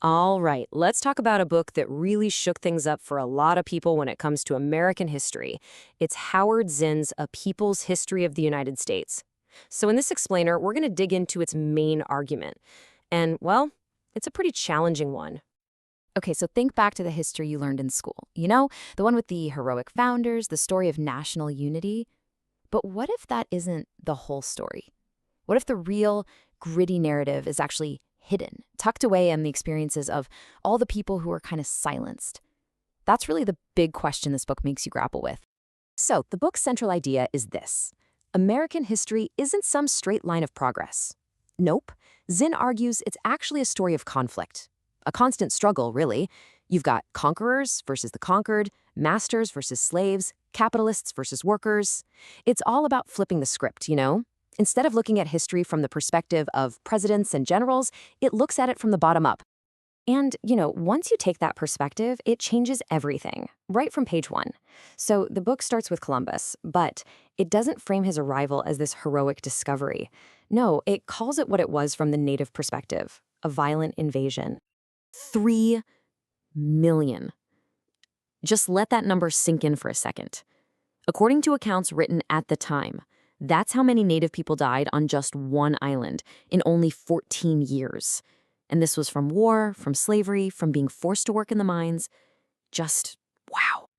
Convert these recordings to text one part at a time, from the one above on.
All right, let's talk about a book that really shook things up for a lot of people when it comes to American history. It's Howard Zinn's A People's History of the United States. So in this explainer, we're going to dig into its main argument. And, well, it's a pretty challenging one. Okay, so think back to the history you learned in school. The one with the heroic founders, the story of national unity. But what if that isn't the whole story? What if the real, gritty narrative is actually hidden, tucked away in the experiences of all the people who are kind of silenced? That's really the big question this book makes you grapple with. So, the book's central idea is this. American history isn't some straight line of progress. Nope. Zinn argues it's actually a story of conflict. A constant struggle, really. You've got conquerors versus the conquered, masters versus slaves, capitalists versus workers. It's all about flipping the script, you know? Instead of looking at history from the perspective of presidents and generals, it looks at it from the bottom up. And, once you take that perspective, it changes everything, right from page 1. So the book starts with Columbus, but it doesn't frame his arrival as this heroic discovery. No, it calls it what it was from the native perspective, a violent invasion. 3 million. Just let that number sink in for a second. According to accounts written at the time, that's how many native people died on just one island in only 14 years. And this was from war, from slavery, from being forced to work in the mines. Just wow.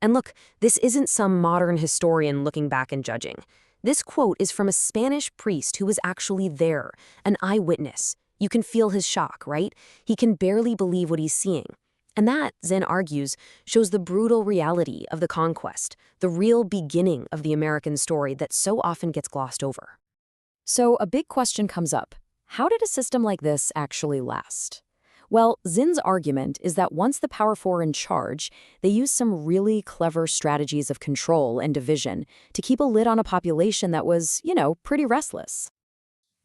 And look, this isn't some modern historian looking back and judging. This quote is from a Spanish priest who was actually there, an eyewitness. You can feel his shock, right? He can barely believe what he's seeing. And that, Zinn argues, shows the brutal reality of the conquest, the real beginning of the American story that so often gets glossed over. So a big question comes up. How did a system like this actually last? Well, Zinn's argument is that once the powerful were in charge, they used some really clever strategies of control and division to keep a lid on a population that was, pretty restless.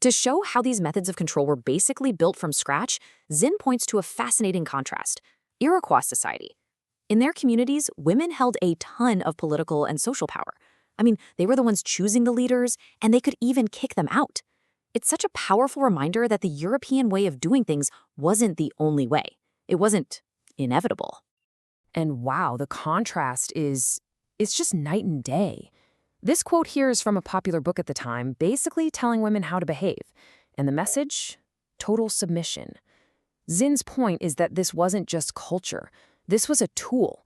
To show how these methods of control were basically built from scratch, Zinn points to a fascinating contrast. Iroquois society. In their communities, women held a ton of political and social power. They were the ones choosing the leaders, and they could even kick them out. It's such a powerful reminder that the European way of doing things wasn't the only way. It wasn't inevitable. And wow, the contrast it's just night and day. This quote here is from a popular book at the time, basically telling women how to behave. And the message? Total submission. Zinn's point is that this wasn't just culture. This was a tool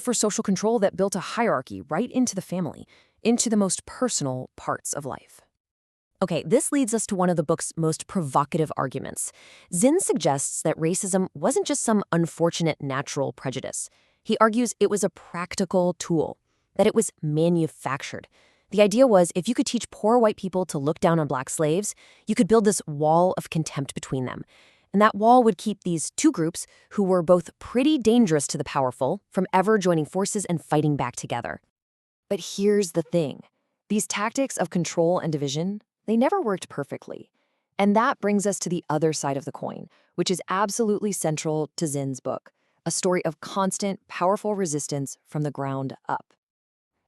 for social control that built a hierarchy right into the family, into the most personal parts of life. Okay, this leads us to one of the book's most provocative arguments. Zinn suggests that racism wasn't just some unfortunate natural prejudice. He argues it was a practical tool, that it was manufactured. The idea was if you could teach poor white people to look down on black slaves, you could build this wall of contempt between them. And that wall would keep these two groups, who were both pretty dangerous to the powerful, from ever joining forces and fighting back together. But here's the thing. These tactics of control and division, they never worked perfectly. And that brings us to the other side of the coin, which is absolutely central to Zinn's book, a story of constant, powerful resistance from the ground up.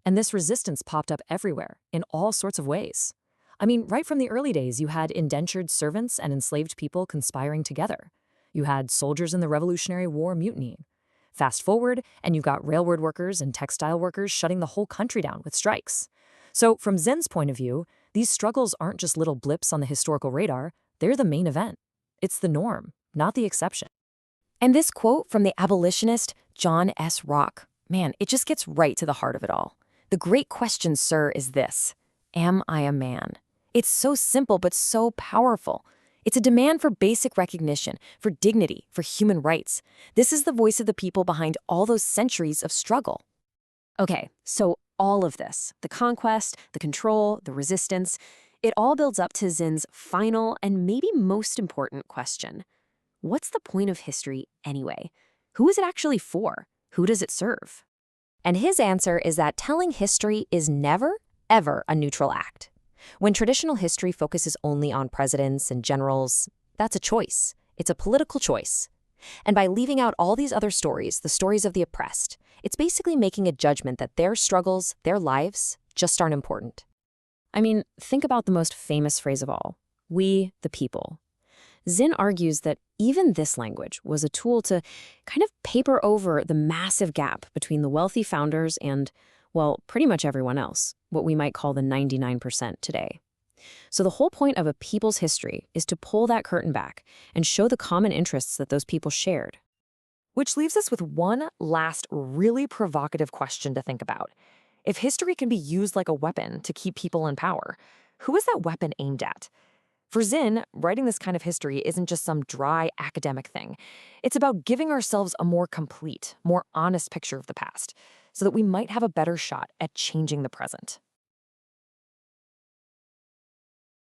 And this resistance popped up everywhere, in all sorts of ways. Right from the early days, you had indentured servants and enslaved people conspiring together. You had soldiers in the Revolutionary War mutinying. Fast forward, and you've got railroad workers and textile workers shutting the whole country down with strikes. So from Zinn's point of view, these struggles aren't just little blips on the historical radar, they're the main event. It's the norm, not the exception. And this quote from the abolitionist John S. Rock, man, it just gets right to the heart of it all. The great question, sir, is this: am I a man? It's so simple but so powerful. It's a demand for basic recognition, for dignity, for human rights. This is the voice of the people behind all those centuries of struggle. Okay, so all of this, the conquest, the control, the resistance, it all builds up to Zinn's final and maybe most important question. What's the point of history anyway? Who is it actually for? Who does it serve? And his answer is that telling history is never, ever a neutral act. When traditional history focuses only on presidents and generals, that's a choice. It's a political choice. And by leaving out all these other stories, the stories of the oppressed, it's basically making a judgment that their struggles, their lives, just aren't important. Think about the most famous phrase of all: we, the people. Zinn argues that even this language was a tool to kind of paper over the massive gap between the wealthy founders and, well, pretty much everyone else, what we might call the 99% today. So the whole point of a people's history is to pull that curtain back and show the common interests that those people shared. Which leaves us with one last really provocative question to think about. If history can be used like a weapon to keep people in power, who is that weapon aimed at? For Zinn, writing this kind of history isn't just some dry academic thing. It's about giving ourselves a more complete, more honest picture of the past, so that we might have a better shot at changing the present.